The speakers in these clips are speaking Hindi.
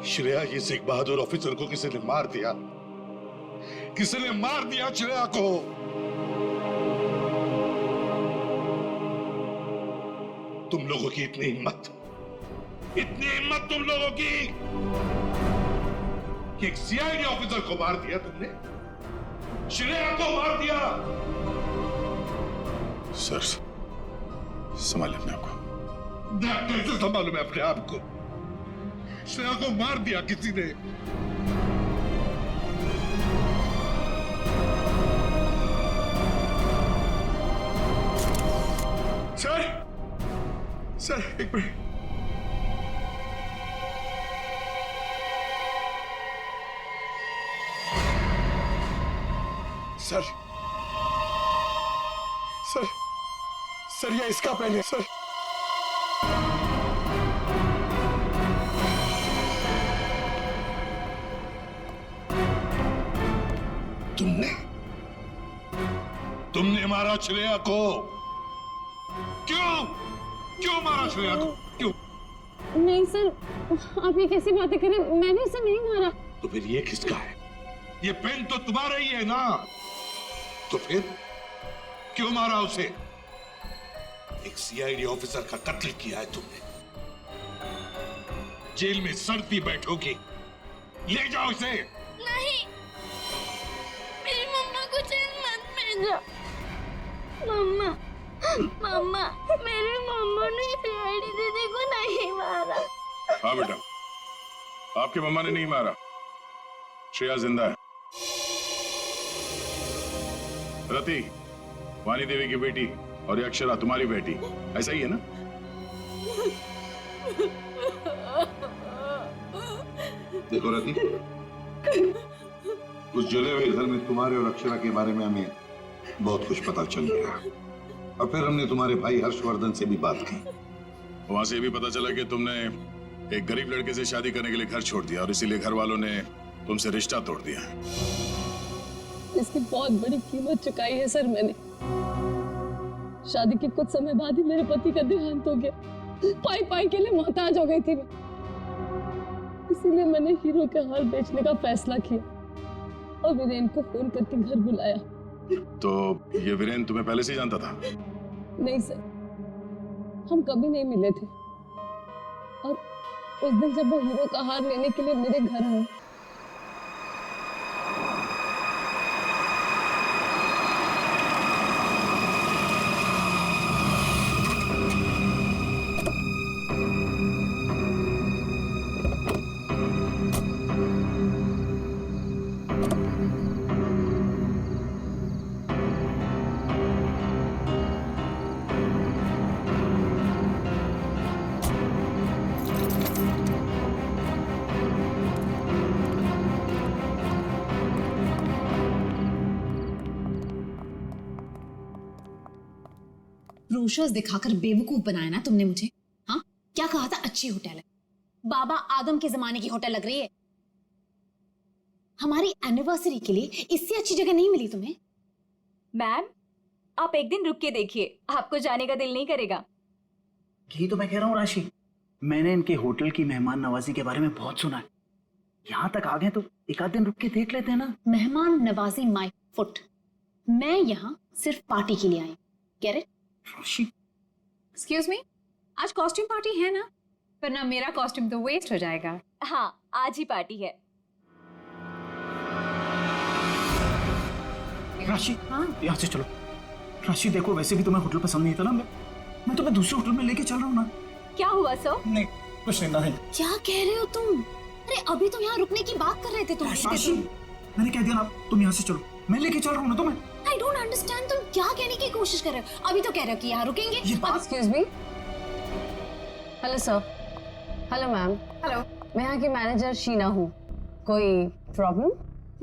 श्रेया, ये सिख बहादुर ऑफिसर को किसी ने मार दिया, किसी ने मार दिया श्रेया को। तुम लोगों की इतनी हिम्मत तुम लोगों की कि एक सीआईडी ऑफिसर को मार दिया तुमने, श्रेया को मार दिया। सर, संभालिए अपने आप को। कैसे संभालूं मैं अपने आप को? श्रेया को मार दिया किसी ने। सर एक मिनट। सर ये इसका पेन है सर। तुमने मारा श्रेया को। क्यों मारा श्रेया को? क्यों? नहीं सर, आप ये कैसी बातें करें, मैंने उसे नहीं मारा। तो फिर ये किसका है? ये पेन तो तुम्हारा ही है ना, तो फिर क्यों मारा उसे? एक सीआईडी ऑफिसर का कत्ल किया है तुमने, जेल में सड़ती बैठोगी, ले जाओ इसे। नहीं, मेरी मम्मा को जेल मत भेजो। मम्मा, मेरी मम्मा ने सीआईडी दीदी को नहीं मारा। हाँ बेटा, आपकी मम्मा ने नहीं मारा, श्रेया जिंदा है। रति, वाणी देवी की बेटी, और ये अक्षरा तुम्हारी बेटी, ऐसा ही है ना? देखो रति, उस जले हुए घर में तुम्हारे और अक्षरा के बारे में हमें बहुत कुछ पता चल गया, और फिर हमने तुम्हारे भाई हर्षवर्धन से भी बात की। वहां से भी पता चला कि तुमने एक गरीब लड़के से शादी करने के लिए घर छोड़ दिया, और इसीलिए घर वालों ने तुमसे रिश्ता तोड़ दिया। इसकी बहुत बड़ी कीमत चुकाई है सर मैंने। शादी के कुछ समय बाद ही मेरे पति का देहांत हो गया। पाई के लिए मोहताज हो गई थी मैं, इसीलिए मैंने हीरो के हार बेचने का फैसला किया और वीरेन को फोन करके घर बुलाया। तो ये वीरेन तुम्हें पहले से ही जानता था? नहीं सर, हम कभी नहीं मिले थे, और उस दिन जब वो हीरो का हार लेने के लिए मेरे घर आए, ब्रोशर्स दिखाकर बेवकूफ बनाया ना तुमने मुझे। हाँ, क्या कहा था? अच्छी होटल है, बाबा आदम के जमाने की होटल लग रही है। हमारी एनिवर्सरी के लिए इससे अच्छी जगह नहीं मिली तुम्हें। मैम, आप एक दिन रुक के देखिए, आपको जाने का दिल नहीं करेगा। यही तो मैं कह रहा हूँ राशि, मैंने इनके होटल की मेहमान नवाजी के बारे में बहुत सुना है। यहाँ तक आ गए तो एक आध दिन रुक के देख लेते हैं ना। मेहमान नवाजी माय फुट। मैं यहाँ सिर्फ पार्टी के लिए आई। Get it? एक्सक्यूज मी, आज कॉस्ट्यूम पार्टी है ना? वरना मेरा कॉस्ट्यूम तो वेस्ट हो जाएगा। हाँ, आज ही पार्टी है। राशि, हाँ, यहाँ से चलो। राशि देखो, वैसे भी तुम्हें होटल पसंद नहीं था ना, मैं तुम्हें दूसरे होटल में लेके चल रहा हूँ ना। क्या हुआ सर? नहीं, कुछ नहीं। क्या कह रहे हो तुम? अरे अभी तो यहाँ रुकने की बात कर रहे थे तुम। राशि, मैंने कह दिया ना, तुम यहाँ से चलो, मैं लेके चल रहा हूँ ना तुम्हें। I don't understand, तुम क्या कहने की कोशिश कर रहे हो? अभी तो कह रहे हो कि यहाँ रुकेंगे। Excuse me. Hello sir. Hello ma'am. Hello. मैं यहाँ की मैनेजर शीना हूँ। कोई problem?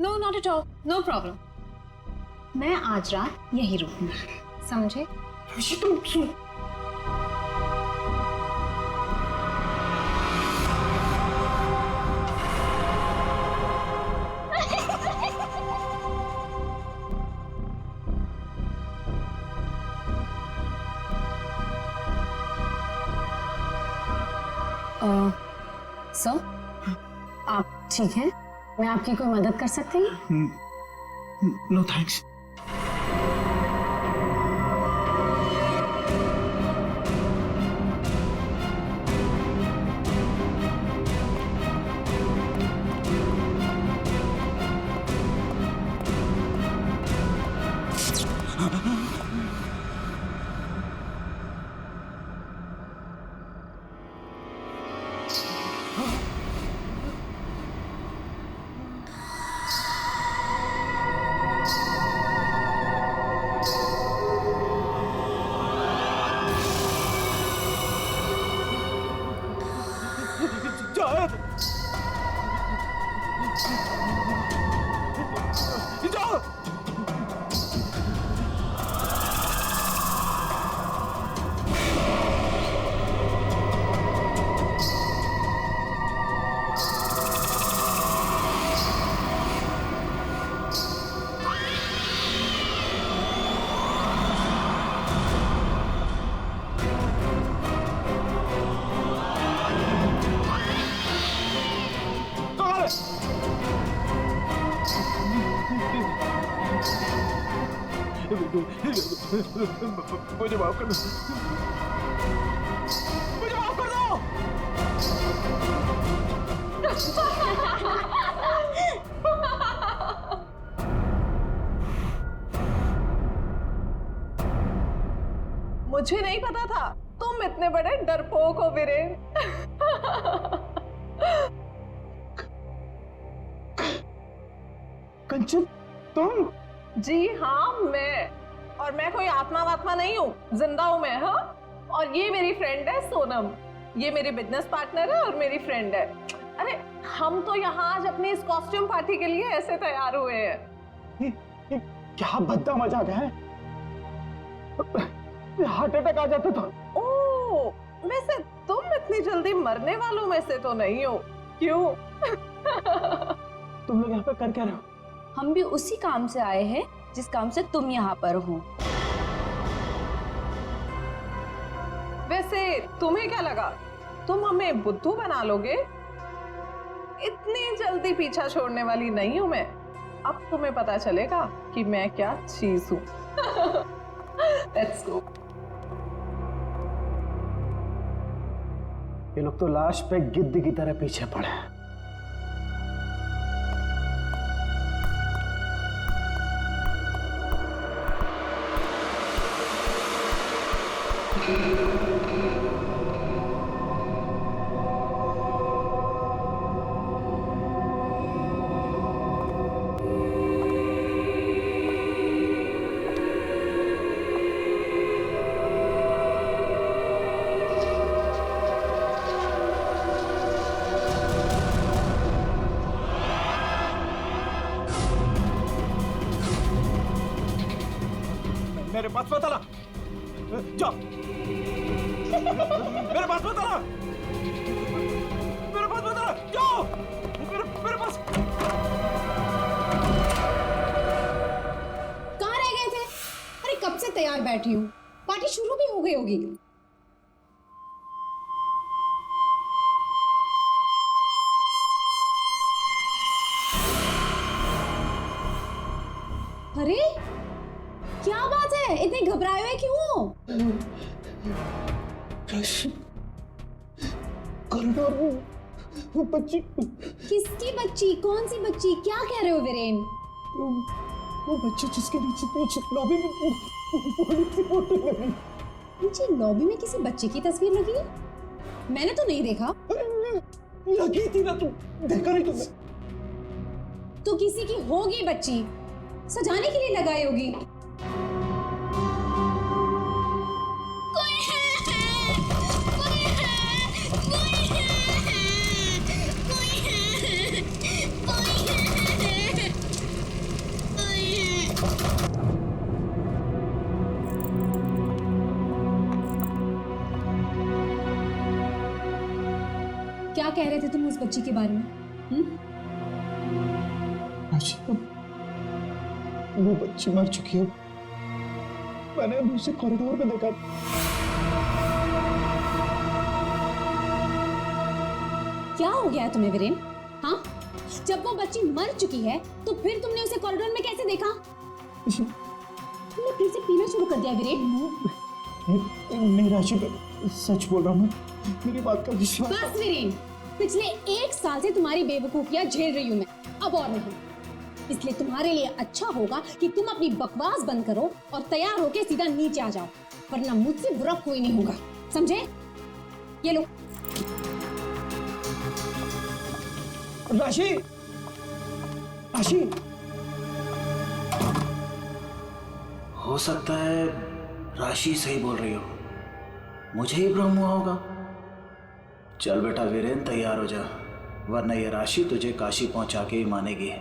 No, not at all, no problem. मैं आज रात यहीं रुकूंगी, समझे? राशि तुम सुन। सर, आप ठीक हैं? मैं आपकी कोई मदद कर सकती हूँ? No thanks. मुझे माफ कर दो, मुझे माफ कर दो। मुझे नहीं पता था तुम इतने बड़े डरपोक हो वीरेन। कंचन तुम? जी हाँ मैं, और मैं कोई आत्मा वात्मा नहीं हूँ, जिंदा हूँ मैं। हाँ, और ये मेरी फ्रेंड है सोनम, ये मेरी बिजनेस पार्टनर है और मेरी फ्रेंड है। अरे हम तो यहाँ आज अपनी इस कॉस्ट्यूम पार्टी के लिए ऐसे तैयार हुए हैं। क्या भद्दा मजाक है, हार्ट अटैक आ जाता था। ओह, वैसे तुम इतनी जल्दी मरने वालों में से तो नहीं हो, क्यों? तुम लोग यहाँ पे कर क्या रहे हो? हम भी उसी काम से आए हैं जिस काम से तुम यहाँ पर हो। वैसे तुम्हें क्या लगा तुम हमें बुद्धू बना लोगे? इतनी जल्दी पीछा छोड़ने वाली नहीं हूं मैं। अब तुम्हें पता चलेगा कि मैं क्या चीज हूं। Let's go. ये लोग तो लाश पे गिद्ध की तरह पीछे पड़े हैं। मेरे पास मत आना, जाओ। मेरे पास मत आना, मेरे पास मत आना, जाओ। मेरे पास। कहाँ रह गए थे? अरे कब से तैयार बैठी हूँ, पार्टी शुरू भी हो गई होगी। अरे क्या बात है, इतने घबराए हुए क्यों? कॉरिडोर में वो बच्ची। किसकी बच्ची? कौन सी बच्ची? क्या कह रहे हो वीरेन? वो बच्ची जिसके नीचे लॉबी में बड़ी सी फोटो लगी। नीचे लॉबी में किसी बच्चे की तस्वीर लगी है? मैंने तो नहीं देखा। लगी थी ना, तू देखा नहीं तुमने? तो किसी की होगी बच्ची, सजाने के लिए लगाई होगी। क्या कह रहे थे तुम उस बच्ची के बारे में? वो बच्ची मर चुकी है। मैंने उसे कॉरिडोर में देखा। क्या हो गया तुम्हें वीरेन? हाँ, जब वो बच्ची मर चुकी है तो फिर तुमने उसे कॉरिडोर में कैसे देखा? तुमने फिर से पीना शुरू कर दिया वीरेन। मैं राशि सच बोल रहा हूँ, मेरी बात का विश्वास। बस वीरेन, पिछले 1 साल से तुम्हारी बेवकूफियां झेल रही हूं मैं, अब और नहीं। इसलिए तुम्हारे लिए अच्छा होगा कि तुम अपनी बकवास बंद करो और तैयार होके सीधा नीचे आ जाओ, वरना मुझसे बुरा कोई नहीं होगा, समझे? ये लो। राशि, राशि, हो सकता है राशि सही बोल रही हो, मुझे ही भ्रम हुआ होगा। चल बेटा वीरेन, तैयार हो जा, वरना ये राशि तुझे काशी पहुंचा के ही मानेगी।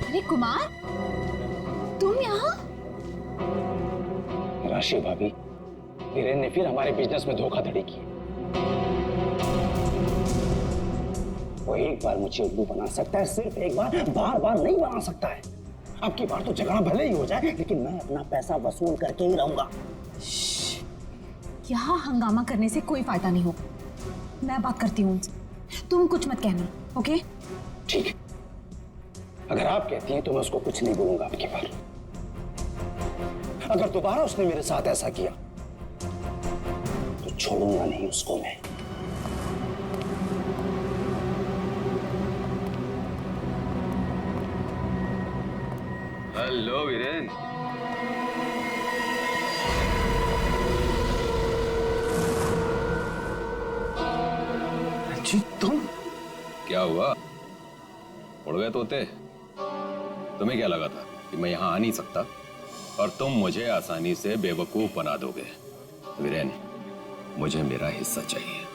अरे कुमार, तुम यहाँ? राशि भाभी, वीरेन ने फिर हमारे बिजनेस में धोखाधड़ी की। वो एक बार मुझे उल्लू बना सकता है, सिर्फ एक बार, बार बार नहीं बना सकता है। अब की बार तो झगड़ा भले ही हो जाए, लेकिन मैं अपना पैसा वसूल करके ही रहूंगा। यहाँ हंगामा करने से कोई फायदा नहीं होगा, मैं बात करती हूँ उनसे, तुम कुछ मत कहना, ओके? ठीक है, अगर आप कहती हैं तो मैं उसको कुछ नहीं बोलूंगा अब की बार। अगर दोबारा उसने मेरे साथ ऐसा किया तो छोड़ूंगा नहीं उसको मैं। हेलो वीरेन। जी तुम? क्या हुआ, उड़ गए तोते? तुम्हें क्या लगा था कि मैं यहाँ आ नहीं सकता और तुम मुझे आसानी से बेवकूफ बना दोगे? वीरेन, मुझे मेरा हिस्सा चाहिए।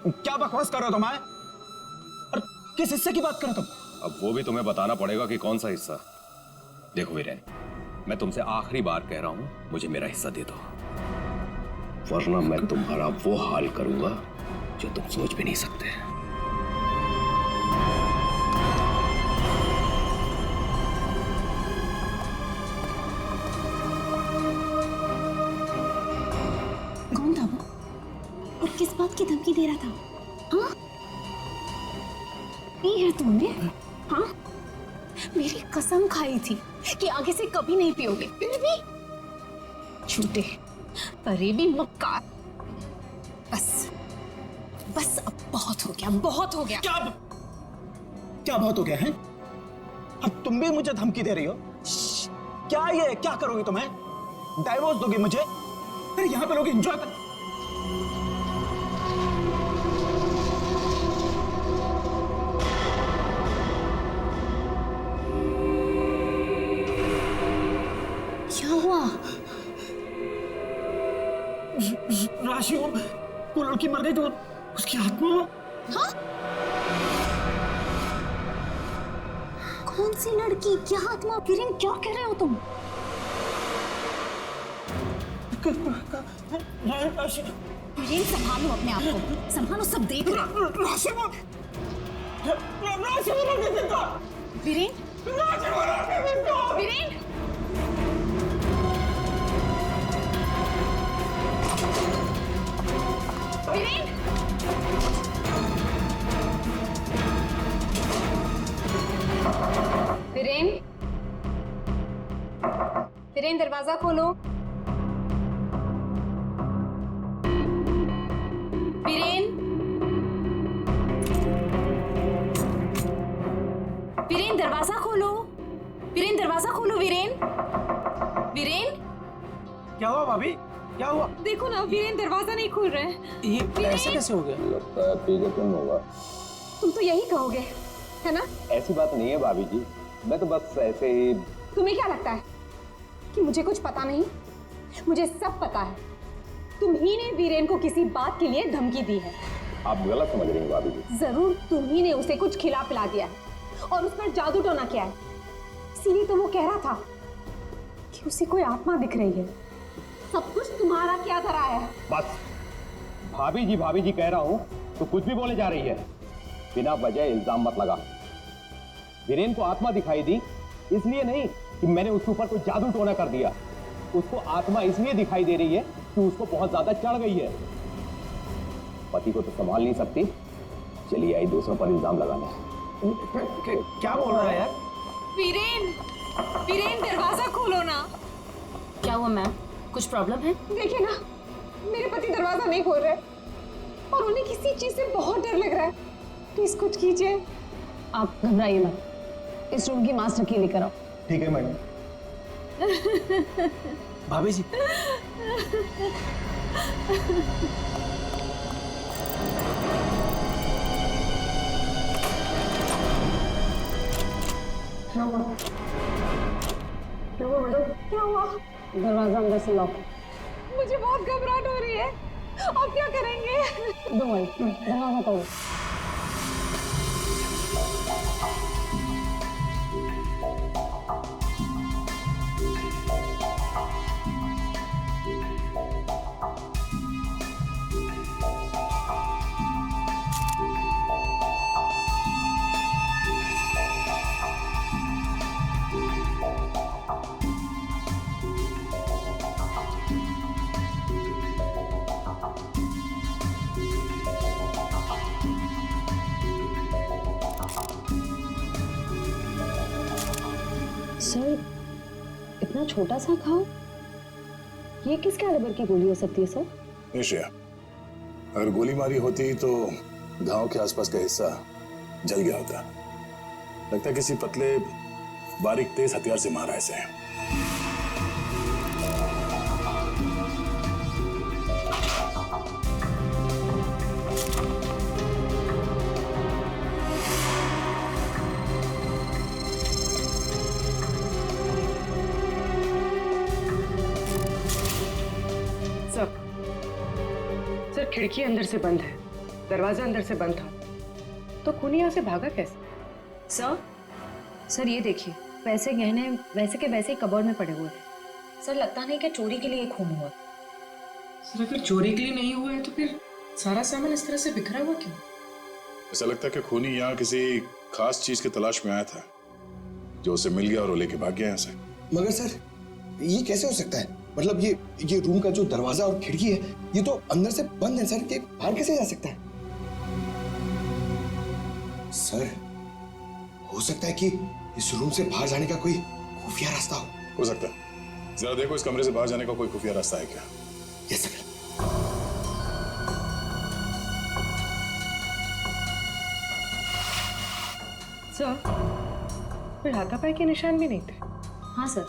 क्या बकवास कर रहे हो तुम? और किस हिस्से की बात कर रहे हो तुम? अब वो भी तुम्हें बताना पड़ेगा कि कौन सा हिस्सा। देखो वीरेन, मैं तुमसे आखिरी बार कह रहा हूं, मुझे मेरा हिस्सा दे दो, वरना मैं तुम्हारा वो हाल करूंगा जो तुम सोच भी नहीं सकते। कौन था वो और किस बात की धमकी दे रहा था? हाँ, ये है तुमने? हाँ, मेरी कसम खाई थी कि आगे से कभी नहीं पियोगे, फिर भी झूठे, फरेबी, मक्कार। बस बस, अब बहुत हो गया, बहुत हो गया। क्या बहुत हो गया है? अब तुम भी मुझे धमकी दे रही हो? क्या ये, क्या करोगी तुम्हें? डाइवोर्स दोगी मुझे? अरे यहाँ पे लोग एंजॉय कर। क्या हुआ? राशि, वो लड़की मर गई तो उसकी आत्मा। हाँ? कौन सी लड़की, क्या आत्मा? वीरेन, क्या कह रहे हो तुम? राशि, वीरेन, संभालो अपने आप को, संभालो, सब देख रहे हैं। राशि, वीरेन, वीरेन, वीरेन, वीरेन, वीरेन, दरवाजा खोलो। दरवाजा खोलो। वीरेन दरवाजा खोलो। वीरेन, वीरेन क्या हुआ भाभी? क्या हुआ? देखो ना, वीरेन दरवाजा नहीं खोल रहे हैं। ये ऐसे कैसे हो गया? लगता है पी के तुम होगा। तुम तो यही कहोगे, है ना? ऐसी बात नहीं है भाभी जी, मैं तो बस ऐसे ही। तुम्हें क्या लगता है कि मुझे कुछ पता नहीं? मुझे सब पता है। तुम ही ने वीरेन को किसी बात के लिए धमकी दी है। आप गलत समझ रही हैं भाभी जी। जरूर तुम ही ने उसे कुछ खिला पिला दिया है और उस पर जादू टोना किया है। इसीलिए तो वो कह रहा था कि उसे कोई आत्मा दिख रही है। सब कुछ तुम्हारा क्या धरा है? बस भाभी जी कह रहा हूँ तो कुछ भी बोले जा रही है। बिना वजह इल्जाम मत लगा। वीरेन को आत्मा दिखाई दी इसलिए नहीं कि मैंने उसके ऊपर कोई जादू टोना कर दिया। उसको आत्मा इसलिए दिखाई दे रही है कि उसको बहुत ज्यादा चढ़ गई है। पति को तो संभाल नहीं सकती, चलिए आई दूसरों पर इल्जाम लगाने। क्या बोल रहा है यार? वीरेन, वीरेन दरवाजा खोलो ना। क्या हुआ मैम, कुछ प्रॉब्लम है? देखिए ना, मेरे पति दरवाजा नहीं खोल रहे और उन्हें किसी चीज से बहुत डर लग रहा है। प्लीज कुछ कीजिए। आप घबराइए मत, इस रूम की मास्टर की लेकर आओ। ठीक है मैडम। भाभी जी, क्या हुआ? क्या हुआ? दरवाजा अंदर से लॉक। मुझे बहुत घबराहट हो रही है। अब क्या करेंगे? दरवाजा तोड़ो। सर, इतना छोटा सा घाव, ये किस कैलिबर की गोली हो सकती है सर? निश्चय, अगर गोली मारी होती तो घाव के आसपास का हिस्सा जल गया होता। लगता है किसी पतले बारीक तेज हथियार से मारा ऐसे। सर, खिड़की अंदर से बंद है, दरवाजा अंदर से बंद था, तो खूनी यहाँ से भागा कैसे? सर ये देखिए, पैसे गहने वैसे के वैसे ही कबर्ड में पड़े हुए थे। सर लगता नहीं कि चोरी के लिए खून हुआ। सर अगर चोरी के लिए नहीं हुआ है तो फिर सारा सामान इस तरह से बिखरा हुआ क्यों? ऐसा लगता है कि खूनी यहाँ किसी खास चीज की तलाश में आया था, जो उसे मिल गया और वो लेके भाग गया यहाँ से। मगर सर, ये कैसे हो सकता है? मतलब ये रूम का जो दरवाजा और खिड़की है, ये तो अंदर से बंद है सर, ये बाहर कैसे जा सकता है? सर, हो सकता है कि इस रूम से बाहर जाने का कोई खुफिया रास्ता हो सकता है। जरा देखो इस कमरे से बाहर जाने का कोई खुफिया रास्ता है क्या? Yes sir. सर, फिर हाथापाई के निशान भी नहीं थे। हाँ सर,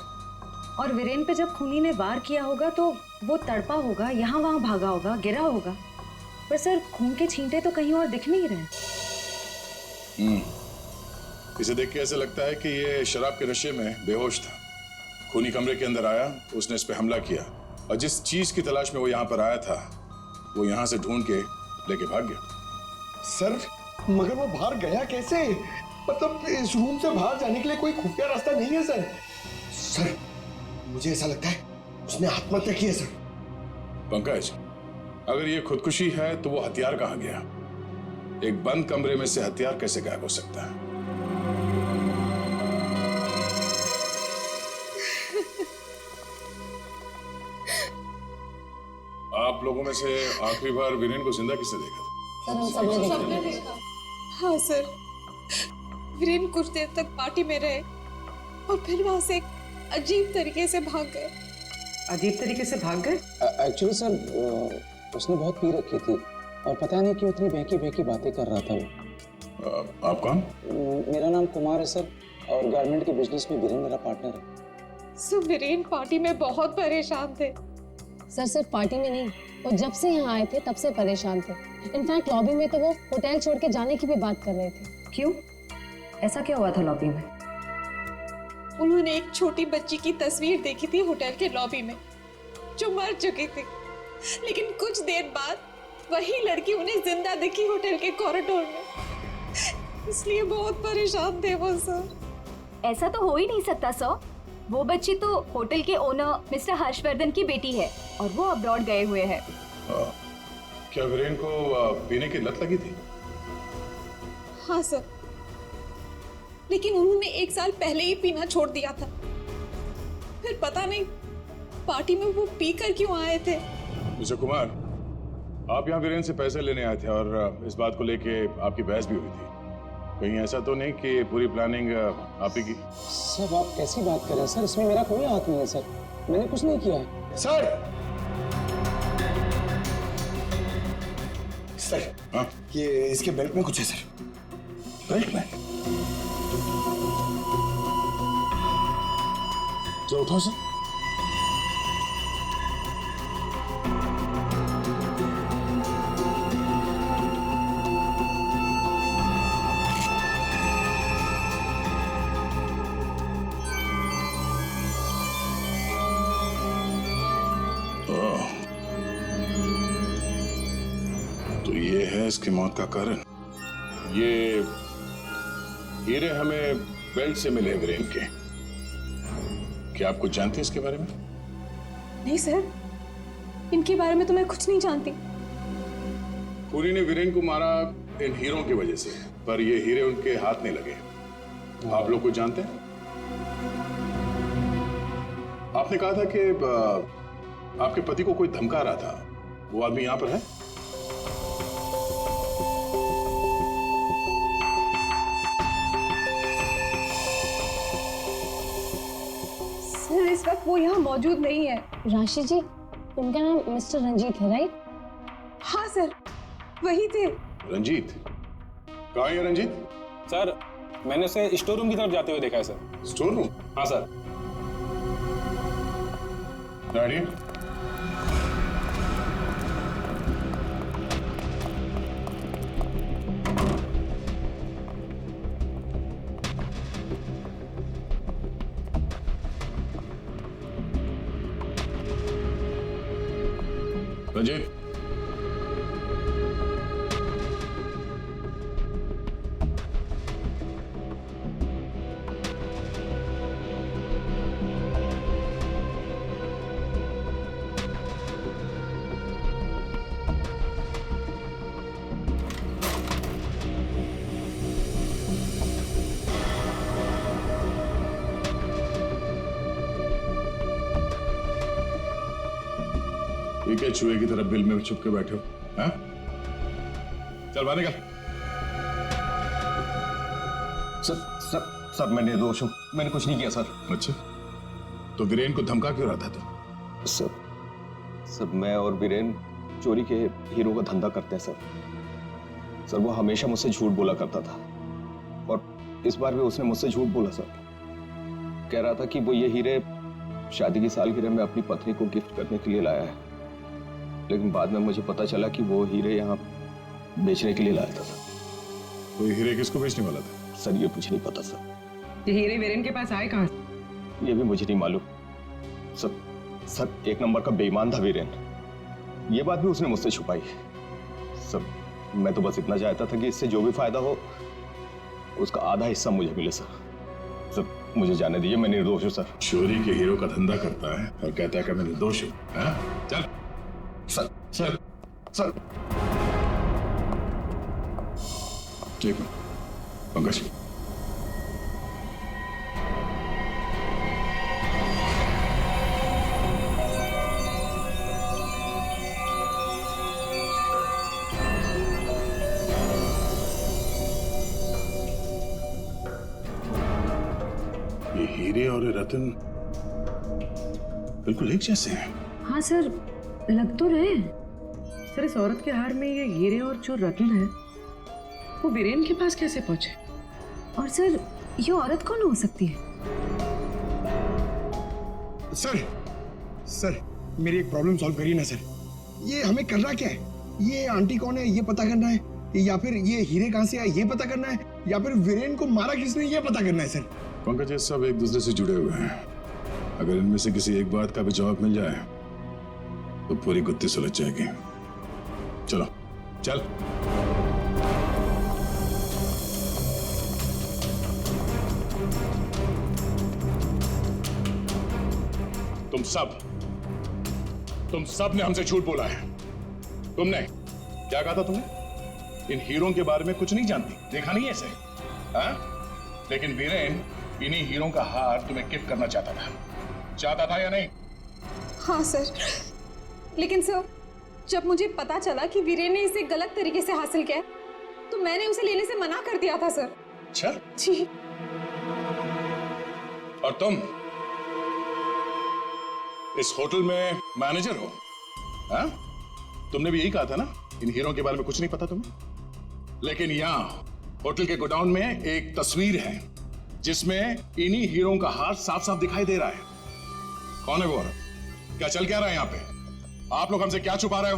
और वीरेन पे जब खूनी ने वार किया होगा तो वो तड़पा होगा, यहाँ वहां भागा होगा, गिरा होगा, पर सर खून के छींटे तो कहीं और दिख नहीं रहे। इसे देख के ऐसा लगता है कि ये शराब के नशे में बेहोश था। खूनी कमरे के अंदर आया, उसने इस पे हमला किया और जिस चीज की तलाश में वो यहाँ पर आया था, वो यहाँ से ढूंढ के लेके भाग गया। सर, मगर वो बाहर गया कैसे? मतलब इस रूम से बाहर जाने के लिए कोई खुफिया रास्ता नहीं है सर। सर, मुझे ऐसा लगता है उसने आत्महत्या की है सर। पंकज, अगर ये खुदकुशी है तो वो हथियार कहाँ गया? एक बंद कमरे में से हथियार कैसे गायब हो सकता है? आप लोगों में से आखिरी बार वीरेन को जिंदा किसने देखा था? सर हम सबने देखा। हाँ सर, वीरेन कुछ देर तक पार्टी में रहे और फिर वहां से एक अजीब तरीके से भाग गए। अजीब तरीके से भाग गए? एक्चुअली सर, उसने बहुत पी रखी थी और पता नहीं क्यों इतनी बहकी बहकी बातें कर रहा था वो। आप कौन? मेरा नाम कुमार है सर, और गारमेंट के बिजनेस में वीरेन मेरा पार्टनर है। सो वीरेन पार्टी में बहुत परेशान थे। सर सिर्फ पार्टी में नहीं, वो जब से यहाँ आए थे तब से परेशान थे। इनफैक्ट लॉबी में तो वो होटल छोड़ के जाने की भी बात कर रहे थे। क्यों? ऐसा क्या हुआ था लॉबी में? उन्होंने एक छोटी बच्ची की तस्वीर देखी थी होटल के लॉबी में जो मर चुकी थी, लेकिन कुछ देर बाद वही लड़की उन्हें जिंदा दिखी होटल के कॉरिडोर में। इसलिए बहुत परेशान थे वो सर। ऐसा तो हो ही नहीं सकता सर। वो बच्ची तो होटल के ओनर मिस्टर हर्षवर्धन की बेटी है और वो अब्रॉड गए हुए हैं। क्या वीरेन को पीने की लत लगी थी? हाँ सर, लेकिन उन्होंने 1 साल पहले ही पीना छोड़ दिया था। फिर पता नहीं पार्टी में वो पीकर क्यों आए थे। मिस्टर कुमार, आप यहाँ वीरेन से पैसे लेने आए थे और इस बात को लेके आपकी बहस भी हुई थी। कहीं ऐसा तो नहीं कि पूरी प्लानिंग आप ही की? सर आप कैसी बात कर रहे हैं सर, इसमें मेरा कोई हाथ नहीं है सर, मैंने कुछ नहीं किया है। सर सर हाँ? ये इसके बेल्ट में कुछ है सर। बेल्ट में? जो उठाओ सर। तो ये है इसकी मौत का कारण। ये हीरे हमें बेल्ट से मिले वीरेन के। क्या आप कुछ जानते हैं इसके बारे में? नहीं सर, इनके बारे में तो मैं कुछ नहीं जानती। खूनी ने वीरेन को मारा इन हीरों की वजह से, पर ये हीरे उनके हाथ नहीं लगे। आप लोग कुछ जानते हैं? आपने कहा था कि आपके पति को कोई धमका रहा था, वो आदमी यहां पर है? सर इस वक्त वो यहाँ मौजूद नहीं है। राशि जी, उनका नाम मिस्टर रंजीत है, राइट? हाँ सर, वही थे। रंजीत? कहाँ है रंजीत? सर मैंने उसे स्टोर रूम की तरफ जाते हुए देखा है सर। Store room? हाँ सर। डैडी? रंजीत? ये क्या चूहे की तरफ बिल में छुप के बैठे हो? हाँ? चल बाहर निकल। सर मैं निर्दोष हूं, मैंने कुछ नहीं किया सर। अच्छा, तो वीरेन को धमका क्यों रहा था तुम? सर मैं और वीरेन चोरी के हीरो का धंधा करते हैं सर। वो हमेशा मुझसे झूठ बोला करता था और इस बार भी उसने मुझसे झूठ बोला सर। कह रहा था कि वो ये हीरे शादी की सालगिरह में अपनी पत्नी को गिफ्ट करने के लिए लाया है, लेकिन बाद में मुझे पता चला कि वो हीरे यहाँ बेचने के लिए लाया था। तो ये हीरे किसको बेचने वाला था? सर ये मुझे नहीं पता सर। ये हीरे वीरेन के पास आए कहाँ से? ये भी मुझे नहीं मालूम सर। एक नंबर का बेईमान था वीरेन, ये बात भी उसने मुझसे छुपाई। सर मैं तो बस इतना चाहता था कि इससे जो भी फायदा हो उसका आधा हिस्सा मुझे मिले सर। मुझे जाने दीजिए, मैं निर्दोष हूँ सर। चोरी के हीरो का धंधा करता है और कहता है कि मैं निर्दोष हूँ। चल। सर ठीक है पंकज। ये हीरे और ये रतन बिल्कुल एक जैसे हैं। हाँ सर, लग तो रहे हैं। सर इस औरत के हार में ये हीरे और जो रत्न है वो वीरेन के पास कैसे पहुंचे? और सर ये औरत कौन हो सकती है? सर मेरी एक प्रॉब्लम सॉल्व करिए ना सर। ये हमें करना क्या है? ये आंटी कौन है ये पता करना है, या फिर ये हीरे कहां से आए ये पता करना है, या फिर वीरेन को मारा किसने ये पता करना है सर। पंकज, ये सब एक दूसरे से जुड़े हुए हैं। अगर इनमें से किसी एक बात का भी जवाब मिल जाए तो पूरी गुत्थी सुलझ जाएगी। चलो चल। तुम सब ने हमसे झूठ बोला है। तुमने क्या कहा था? तुमने इन हीरों के बारे में कुछ नहीं जानती, देखा नहीं ऐसे? हाँ? लेकिन वीरेन इन्हीं हीरों का हार तुम्हें गिफ्ट करना चाहता था या नहीं? हाँ सर, लेकिन सर जब मुझे पता चला कि वीरेन ने इसे गलत तरीके से हासिल किया तो मैंने उसे लेने से मना कर दिया था सर। अच्छा जी। और तुम इस होटल में मैनेजर हो? हाँ? तुमने भी यही कहा था ना, इन हीरों के बारे में कुछ नहीं पता तुम्हें। लेकिन यहाँ होटल के गोडाउन में एक तस्वीर है जिसमें इन्हीं हीरों का हाथ साफ साफ दिखाई दे रहा है। कौन है वो औरत? क्या चल क्या रहा है यहाँ पे? आप लोग हमसे क्या छुपा रहे हो?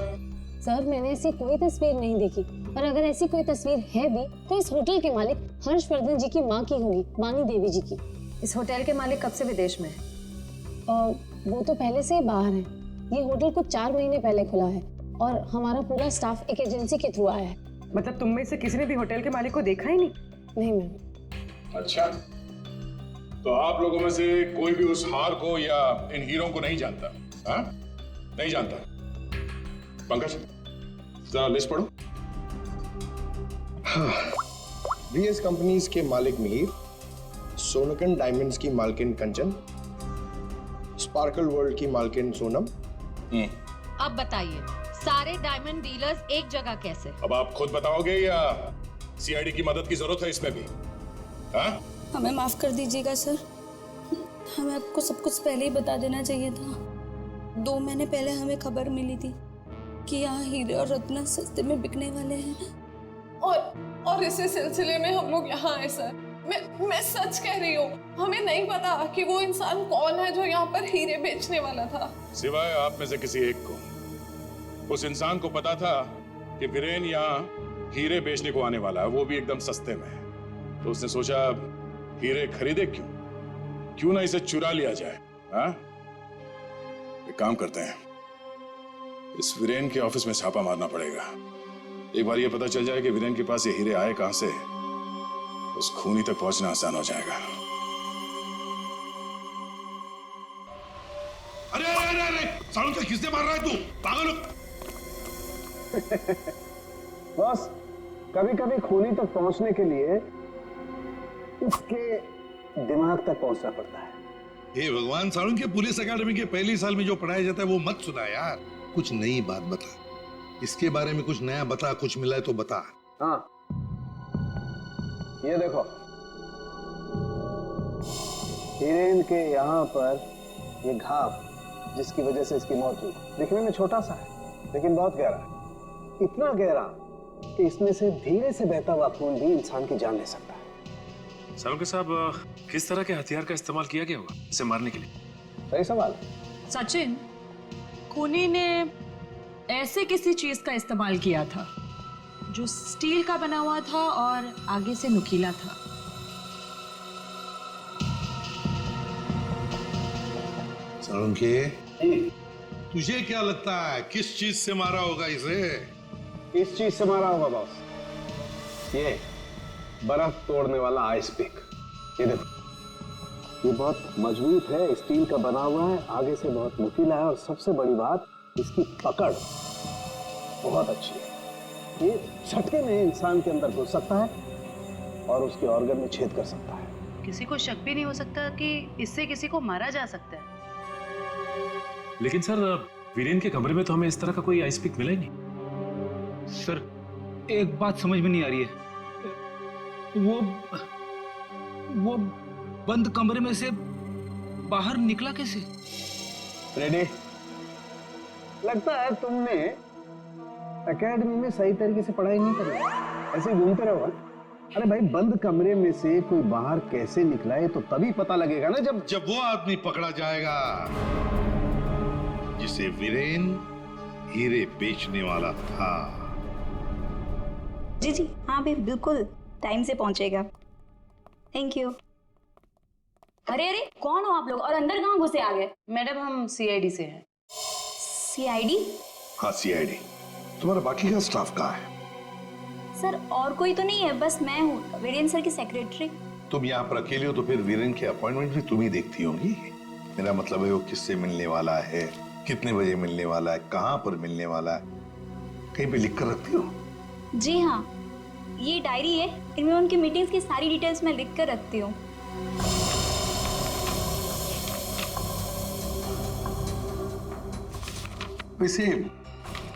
सर मैंने ऐसी कोई तस्वीर नहीं देखी, और अगर ऐसी कोई तस्वीर है भी तो इस होटल के मालिक हर्षवर्धन जी की माँ की होगी, वानी देवी जी की। इस होटल के मालिक कब से विदेश में है? वो तो पहले से ही बाहर है। ये होटल कुछ 4 महीने पहले खुला है और हमारा पूरा स्टाफ एक एजेंसी के थ्रू आया है। मतलब तुम में से किसी ने भी होटल के मालिक को देखा ही नहीं? नहीं मैम। अच्छा, तो आप लोगों में से कोई भी उस हार को या इन हीरों को नहीं जानता? हाँ? नहीं जानता? पंकज जरा लिस्ट पढ़ो। हाँ, वीएस कंपनीज के मालिक मिहिर, सोनकन डायमंड्स की मालकिन कंचन, स्पार्कल वर्ल्ड की मालकिन सोनम। अब बताइए, सारे डायमंड डीलर्स एक जगह कैसे? अब आप खुद बताओगे या सीआईडी की मदद की जरूरत है इसमें भी? हाँ? हमें माफ कर दीजिएगा सर, हमें आपको सब कुछ पहले ही बता देना चाहिए था। 2 महीने पहले हमें खबर मिली थी कि यहाँ हीरे और रत्न सस्ते में बिकने वाले हैं, और इसी सिलसिले में हम लोग यहाँ आए सर। मैं सच कह रही हूँ, हमें नहीं पता कि वो इंसान कौन है जो यहाँ पर हीरे बेचने वाला था। सिवाय आप में से किसी एक को उस इंसान को पता था कि वीरेन यहाँ हीरे बेचने को आने वाला है, वो भी एकदम सस्ते में। तो उसने सोचा हीरे खरीदे क्यों ना इसे चुरा लिया जाए। हाँ? एक काम करते हैं, इस वीरेन के ऑफिस में छापा मारना पड़ेगा। एक बार ये पता चल जाए कि वीरेन के पास ये हीरे आए कहां से, उस खूनी तक पहुंचना आसान हो जाएगा। अरे अरे अरे, सालों से किसने मार रहा है तू? पागल हो? बस कभी कभी खूनी तक पहुंचने के लिए उसके दिमाग तक पहुंचना पड़ता है। हे भगवान, सालों के पुलिस अकेडमी के पहले साल में जो पढ़ाया जाता है वो मत सुना यार। कुछ नई बात बता, इसके बारे में कुछ नया बता, कुछ मिला है तो बता। हाँ, ये देखो, हीरेन के यहाँ पर ये घाव जिसकी वजह से इसकी मौत हुई, दिखने में छोटा सा है लेकिन बहुत गहरा है। इतना गहरा कि इसमें से धीरे से बहता हुआ खून भी इंसान की जान ले सकता है। सालुंके साहब, किस तरह के हथियार का इस्तेमाल किया गया होगा इसे मारने के लिए? सही सवाल। सचिन, खूनी ने ऐसे किसी चीज का इस्तेमाल किया था जो स्टील का बना हुआ था और आगे से नुकीला था। सालुंके, तुझे क्या लगता है किस चीज से मारा होगा इसे? इस चीज से मारा होगा बॉस, ये बर्फ तोड़ने वाला आइस पिक। ये देखो, ये बहुत मजबूत है, स्टील का बना हुआ है, आगे से बहुत नुकीला है, और सबसे बड़ी बात इसकी पकड़ बहुत अच्छी है। ये झटके में इंसान के अंदर घुस सकता है और उसके ऑर्गन में छेद कर सकता है। किसी को शक भी नहीं हो सकता कि इससे किसी को मारा जा सकता है। लेकिन सर, वीरेन के कमरे में तो हमें इस तरह का कोई आइस पिक मिला ही नहीं। सर, एक बात समझ में नहीं आ रही है, वो बंद कमरे में से बाहर निकला कैसे? रेडी? लगता है तुमने एकेडमी में सही तरीके से पढ़ाई नहीं करी, ऐसे घूमते रहो। अरे भाई बंद कमरे में से कोई बाहर कैसे निकला है तो तभी पता लगेगा ना जब वो आदमी पकड़ा जाएगा जिसे वीरेन हीरे बेचने वाला था। जी जी हाँ भाई बिल्कुल टाइम से पहुंचेगा। Thank you. अरे अरे कौन हो आप लोग और अंदर कहाँ घुसे आ गए? मैडम हम सीआईडी से हैं। सीआईडी? हाँ सीआईडी। तुम्हारा बाकी का स्टाफ कहाँ है? सर और कोई तो नहीं है, बस मैं हूँ वीरेन सर की सेक्रेटरी। तुम यहाँ पर अकेले हो तो फिर वीरेन के अपॉइंटमेंट भी तुम ही देखती होंगी। मेरा मतलब है वो किससे मिलने वाला है, कितने बजे मिलने वाला है, कहाँ पर मिलने वाला है, कहीं पे लिख कर रखती हो? जी हाँ, ये डायरी है, इनमें उनकी मीटिंग्स की सारी डिटेल्स मैं लिख कर रखती हूँ। वैसे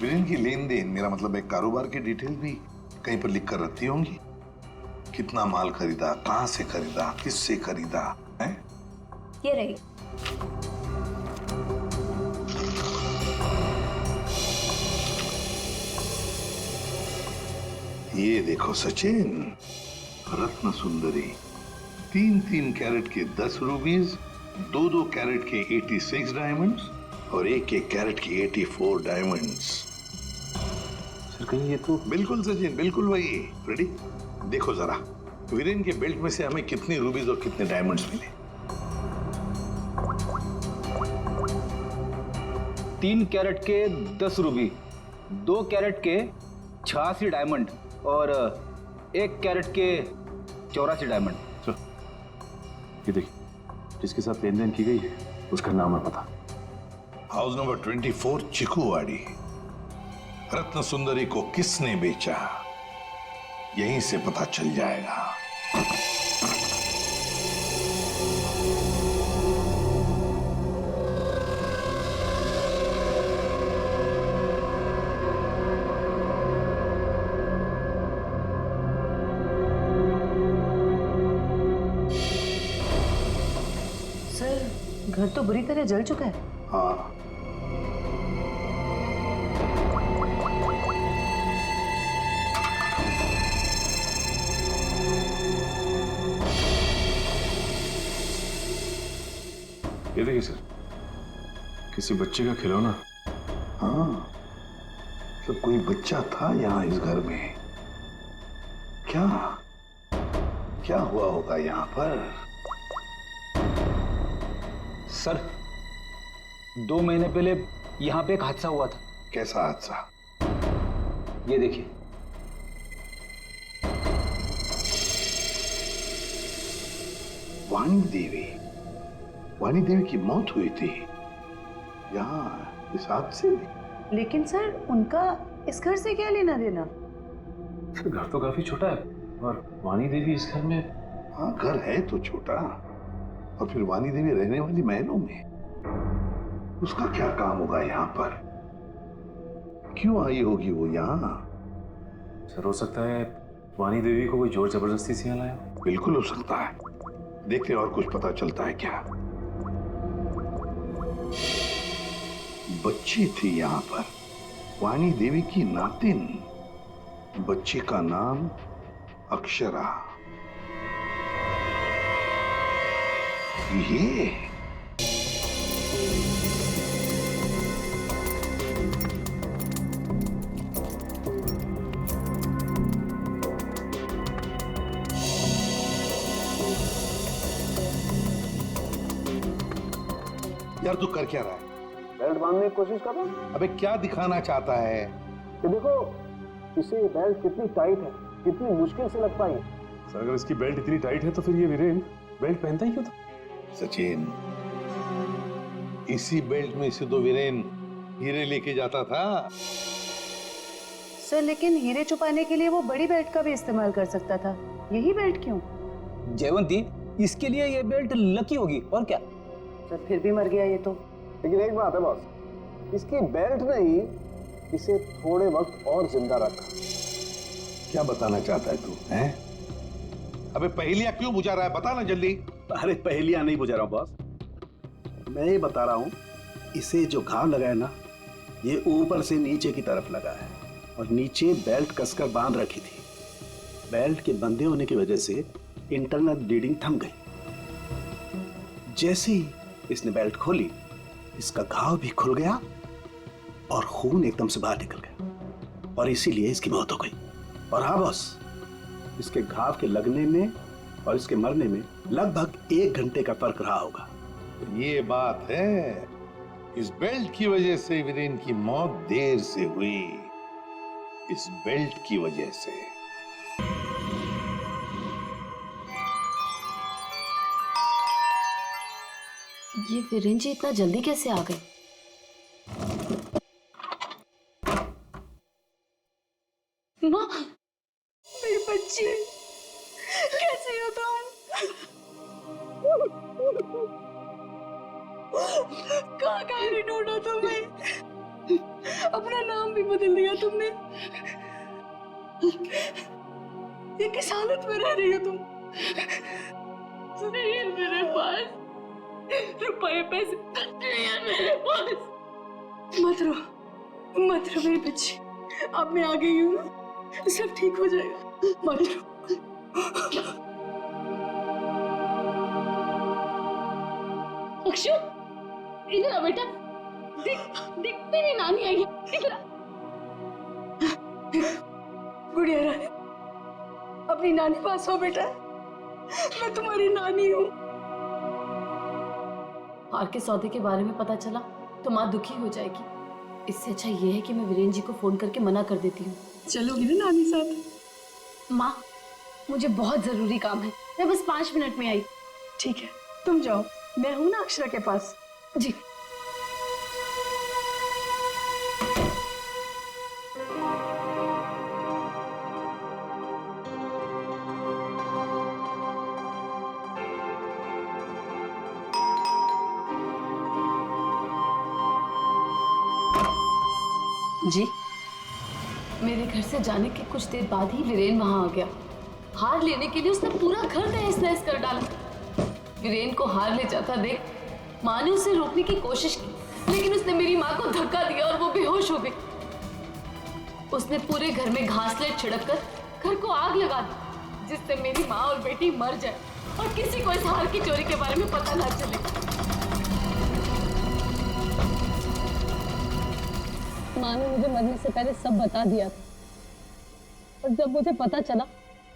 वीरेन की लेन देन, मेरा मतलब है कारोबार की डिटेल भी कहीं पर लिख कर रखती होंगी। कितना माल खरीदा, कहाँ से खरीदा, किससे खरीदा है? ये रही। ये देखो सचिन, रत्न सुंदरी 3-3 कैरेट के 10 रूबीज, 2-2 कैरेट के 86 डायमंड्स और 1-1 कैरेट के 84 डायमंड्स। सर कहीं ये तो बिल्कुल सचिन, बिल्कुल वही। रेडी? देखो जरा वीरेन के बेल्ट में से हमें कितनी रूबीज और कितने डायमंड्स मिले। 3 कैरेट के 10 रूबी, 2 कैरेट के 86 डायमंड और 1 कैरेट के 84 डायमंड। सर ये देखिए, जिसके साथ लेन देन की गई है उसका नाम और पता। House number 24 चिकूवाड़ी। रत्न सुंदरी को किसने बेचा यहीं से पता चल जाएगा। सर घर तो बुरी तरह जल चुका है। हाँ ये देखिए सर, किसी बच्चे का खिलौना। हाँ, तो कोई बच्चा था यहाँ इस घर में। क्या क्या हुआ होगा यहाँ पर? सर 2 महीने पहले यहाँ पे एक हादसा हुआ था। कैसा हादसा? ये देखिए। वाणी देवी की मौत हुई थी यहाँ इस हादसे में। लेकिन सर उनका इस घर से क्या लेना देना? सर घर तो काफी छोटा है और वाणी देवी इस घर में। हाँ घर है तो छोटा, और फिर वाणी देवी रहने वाली महलों में। उसका क्या काम होगा यहाँ पर? क्यों आई होगी वो यहाँ? सर हो सकता है वाणी देवी को कोई जोर जबरदस्ती से यहाँ लाया। बिल्कुल हो सकता है। देखते हैं और कुछ पता चलता है क्या। बच्ची थी यहाँ पर, वाणी देवी की नातिन। बच्ची का नाम अक्षरा। ये यार तू कर क्या रहा है? बेल्ट बांधने की कोशिश कर रहा हूं। अबे क्या दिखाना चाहता है? ये देखो इसे बेल्ट कितनी टाइट है, कितनी मुश्किल से लग पाई। सर अगर इसकी बेल्ट इतनी टाइट है तो फिर ये वीरेन बेल्ट पहनता ही क्यों था? सचिन, इसी बेल्ट में से तो वीरेन हीरे लेके जाता था। सर लेकिन हीरे छुपाने के लिए वो बड़ी बेल्ट का भी इस्तेमाल कर सकता था, यही बेल्ट क्यों? जयवंती, इसके लिए ये बेल्ट लकी होगी और क्या। सर फिर भी मर गया ये तो। लेकिन एक बात है बॉस, इसकी बेल्ट ने ही इसे थोड़े वक्त और जिंदा रखा। क्या बताना चाहता है तू? हैं? अबे पहेलियां क्यों बुझा रहा है? बता ना जल्दी। अरे पहेलियां नहीं बुझा रहा हूं बॉस, मैं ये बता रहा हूं इसे जो घाव लगा है ना, ये ऊपर से नीचे की तरफ लगा है और नीचे बेल्ट कसकर बांध रखी थी। बेल्ट के बंधे होने की वजह से इंटरनल ब्लीडिंग थम गई। जैसे ही इसने बेल्ट खोली, इसका घाव भी खुल गया और खून एकदम से बाहर निकल गया और इसीलिए इसकी मौत हो गई। और हाँ बॉस, इसके घाव के लगने में और इसके मरने में लगभग 1 घंटे का फर्क रहा होगा। ये बात है, इस बेल्ट की वजह से वीरेन की मौत देर से हुई, इस बेल्ट की वजह से। ये वीरेन जी इतना जल्दी कैसे आ गए? माँ, मेरी बच्ची, कैसे हो तुम? कहाँ कहाँ नहीं ढूंढा तुम्हें? अपना नाम भी बदल दिया तुमने। ये किस हालत में रह रही हो तुम? नहीं है मेरे पास रुपए पैसे, नहीं है मेरे पास। मत रो मेरी बच्ची, अब मैं आ गई हूँ, सब ठीक हो जाएगा, मत रो। अक्षु, इधर आ बेटा, देख तेरी नानी आई है, इधर आ। गुड़िया रानी, अपनी नानी पास हो बेटा, मैं तुम्हारी नानी हूँ। हार के सौदे के बारे में पता चला तो माँ दुखी हो जाएगी। इससे अच्छा ये है कि मैं वीरेन जी को फोन करके मना कर देती हूँ। चलोगी ना नानी साथ? माँ, मुझे बहुत जरूरी काम है, मैं बस 5 मिनट में आई। ठीक है, तुम जाओ, मैं हूं ना अक्षरा के पास। जी। जी, मेरे घर से जाने के कुछ देर बाद ही वीरेन वहां आ गया। हार लेने के लिए उसने पूरा घर तहस नहस कर डाला। वीरेन को हार ले जाता देख माँ ने उसे रोकने की कोशिश की, लेकिन उसने मेरी माँ को धक्का दिया और वो बेहोश हो गई। उसने पूरे घर में घासलेट छिड़ककर घर को आग लगा दी, जिससे मेरी माँ और बेटी मर जाए और किसी को इस हार की चोरी के बारे में पता ना चले। माँ ने मुझे मरने से पहले सब बता दिया था, और जब मुझे पता चला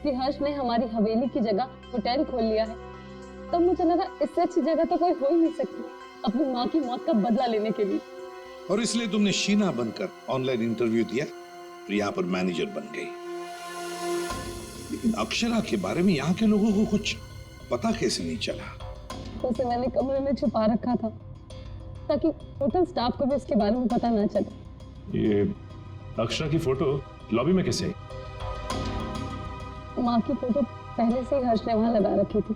कि हर्ष ने हमारी हवेली की जगह होटल खोल लिया है, तब मुझे लगा इससे अच्छी जगह तो कोई हो ही नहीं सकती अपनी माँ की मौत का बदला लेने के लिए। और इसलिए तुमने शीना बनकर ऑनलाइन इंटरव्यू दिया, तो यहाँ पर मैनेजर बन गई। लेकिन अक्षरा के बारे में यहाँ के लोगों को कुछ पता कैसे नहीं चला? उसे मैंने कमरे में छुपा रखा था ताकि होटल स्टाफ को भी उसके बारे में पता ना चले। ये अक्षरा की फोटो लॉबी में कैसे आई? माँ की फोटो पहले से ही हर्ष ने वहां लगा रखी थी।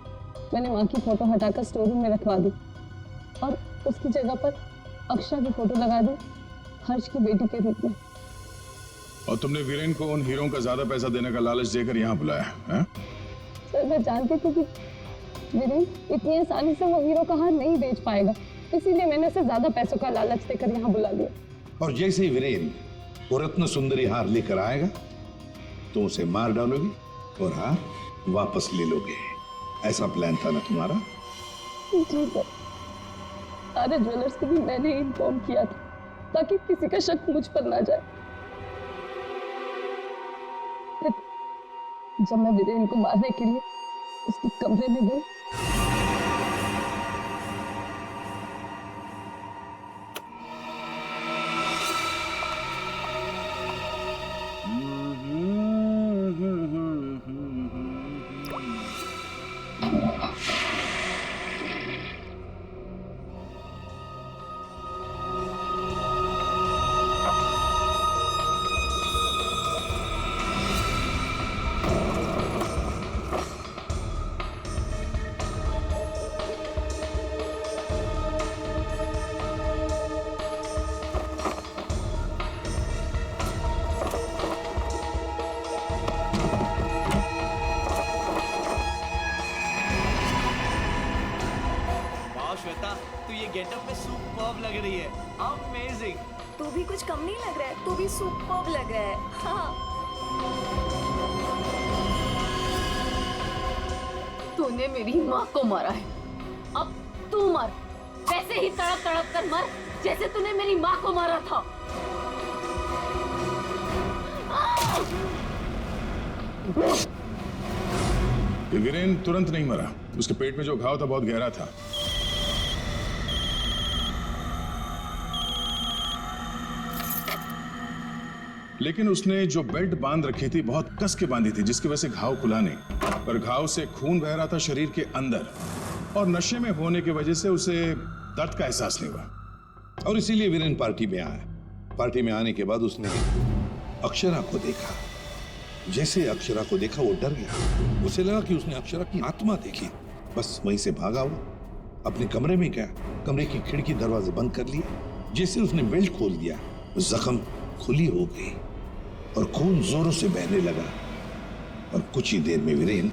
मैंने माँ की फोटो हटाकर स्टोर रूम में रखवा दी और उसकी जगह पर अक्षरा की फोटो लगा दी, हर्ष की बेटी के रूप में। और तुमने वीरेन को उन हीरों का ज्यादा पैसा देने का लालच देकर यहाँ बुलाया है? सर, मैं जानती थी कि वीरेन इतनी आसानी से वो हीरो का हार नहीं बेच पाएगा, इसीलिए मैंने उसे ज्यादा पैसों का लालच देकर यहाँ बुला लिया। और जैसे ही वीरेन वो रत्न सुंदरी हार लेकर आएगा, तुम उसे मार डालोगी और हार वापस ले लोगे। ऐसा प्लान था ना तुम्हारा? जी सर, सारे ज्वेलर्स को भी मैंने इन्फॉर्म किया था ताकि किसी का शक मुझ पर ना जाए। जब मैं वीरेन को मारने के लिए उसके कमरे में गई, तू ये गेटअप में सुपर्ब लग रही है, अमेजिंग। तू भी कुछ कम नहीं लग रहा है, तू भी सुपर्ब लग रहा है। हाँ। तूने मेरी माँ को मारा है, अब तू मर, वैसे ही तड़प तड़प कर मर जैसे तूने मेरी माँ को मारा था। वीरेन तुरंत नहीं मरा, उसके पेट में जो घाव था बहुत गहरा था। लेकिन उसने जो बेल्ट बांध रखी थी बहुत कस के बांधी थी, जिसकी वजह से घाव खुला नहीं, पर घाव से खून बह रहा था शरीर के अंदर, और नशे में होने की वजह से उसे दर्द का एहसास नहीं हुआ। और इसीलिए वीरेन पार्टी में आया। पार्टी में आने के बाद उसने अक्षरा को देखा। जैसे अक्षरा को देखा वो डर गया। उसे लगा कि उसने अक्षरा की आत्मा देखी। बस वहीं से भागा वो अपने कमरे में गया। कमरे की खिड़की दरवाजे बंद कर लिए। जैसे उसने बेल्ट खोल दिया, जख्म खुली हो गई और खून जोरों से बहने लगा, और कुछ ही देर में वीरेन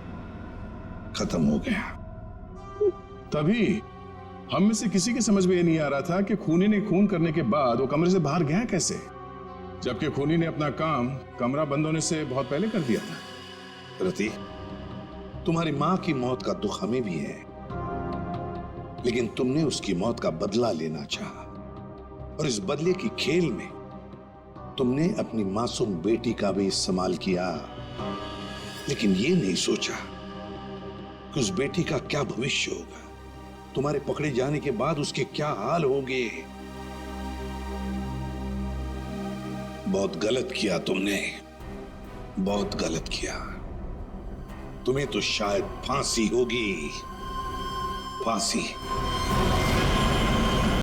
खत्म हो गया। तभी हम में से किसी के समझ में ये नहीं आ रहा था कि खूनी ने खून करने के बाद वो कमरे से बाहर गया कैसे, जबकि खूनी ने अपना काम कमरा बंद होने से बहुत पहले कर दिया था। रति, तुम्हारी मां की मौत का दुख हमें भी है, लेकिन तुमने उसकी मौत का बदला लेना चाहा, और इस बदले की खेल में तुमने अपनी मासूम बेटी का भी इस्तेमाल किया, लेकिन ये नहीं सोचा कि उस बेटी का क्या भविष्य होगा। तुम्हारे पकड़े जाने के बाद उसके क्या हाल होंगे। बहुत गलत किया तुमने, बहुत गलत किया। तुम्हें तो शायद फांसी होगी, फांसी।